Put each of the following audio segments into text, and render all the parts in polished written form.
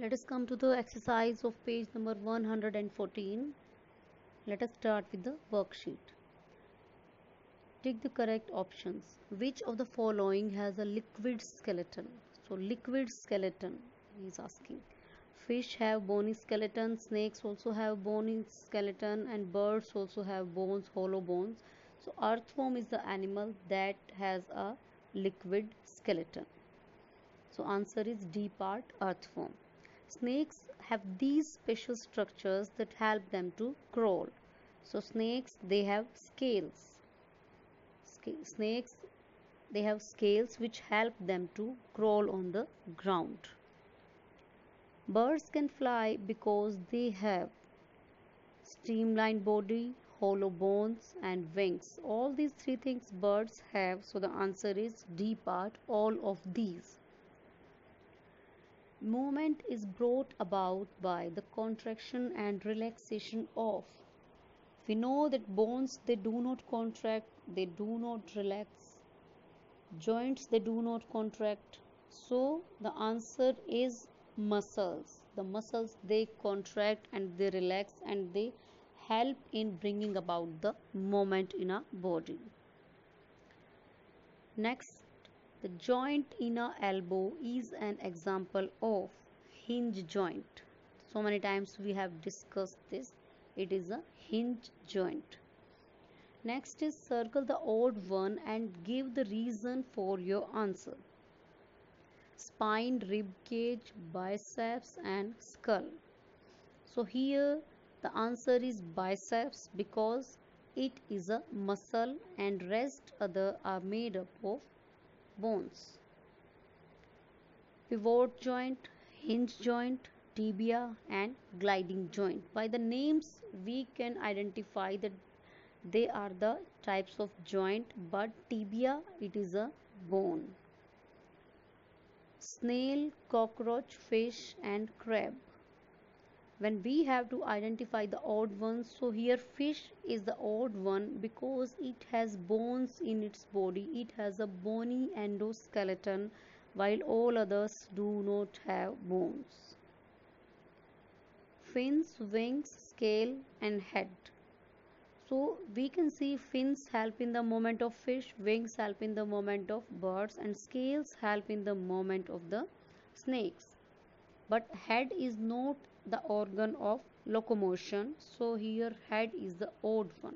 Let us come to the exercise of page number 114. Let us start with the worksheet. Tick the correct options. Which of the following has a liquid skeleton? So liquid skeleton he is asking. Fish have bony skeleton, snakes also have bony skeleton, and birds also have bones, hollow bones. So earthworm is the animal that has a liquid skeleton. So answer is D part, earthworm. Snakes have these special structures that help them to crawl. So snakes, they have scales. Snakes, they have scales which help them to crawl on the ground. Birds can fly because they have streamlined body, hollow bones, and wings. All these three things birds have. So the answer is D part, all of these. Movement is brought about by the contraction and relaxation of. We know that bones, they do not contract, they do not relax. Joints, they do not contract. So the answer is muscles. The muscles, they contract and they relax and they help in bringing about the movement in a body. Next, the joint in a elbow is an example of hinge joint. So many times we have discussed this. It is a hinge joint. Next is circle the odd one and give the reason for your answer. Spine, rib cage, biceps and skull. So here the answer is biceps because it is a muscle and rest other are made up of bones. Pivot joint, hinge joint, tibia and gliding joint. By the names we can identify that they are the types of joint, but tibia, it is a bone. Snail, cockroach, fish and crab. When we have to identify the odd ones, so here fish is the odd one because it has bones in its body. It has a bony endoskeleton while all others do not have bones. Fins, wings, scale and head. So we can see fins help in the movement of fish, wings help in the movement of birds and scales help in the movement of the snakes. But head is not the organ of locomotion, so here head is the odd one.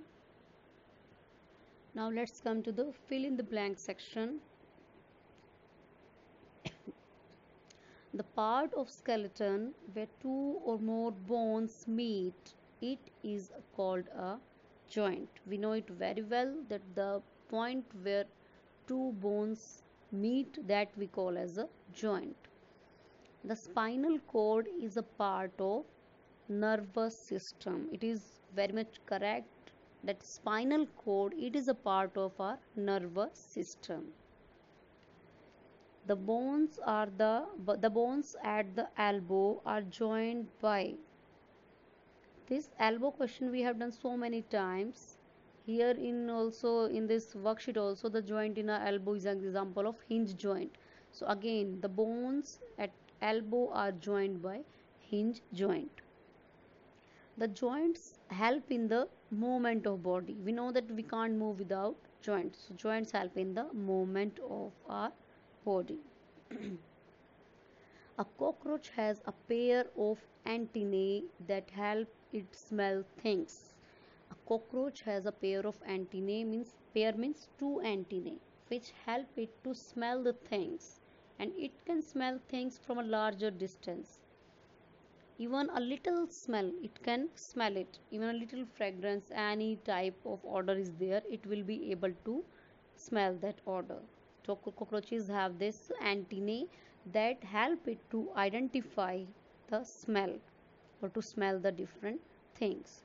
Now let's come to the fill in the blank section. The part of skeleton where two or more bones meet, it is called a joint. We know it very well that the point where two bones meet, that we call as a joint. The spinal cord is a part of nervous system. It is very much correct that spinal cord, it is a part of our nervous system. The bones at the elbow are joined by. This elbow question we have done so many times. Here in also in this worksheet also the joint in our elbow is an example of hinge joint. So again the bones at elbow are joined by hinge joint. The joints help in the movement of body. We know that we can't move without joints. So joints help in the movement of our body. A cockroach has a pair of antennae that help it smell things. A cockroach has a pair of antennae, means two antennae which help it to smell the things, and it can smell things from a larger distance. Even a little smell, it can smell it. Even a little fragrance, any type of odor is there, it will be able to smell that odor. So cockroaches have this antennae that help it to identify the smell or to smell the different things.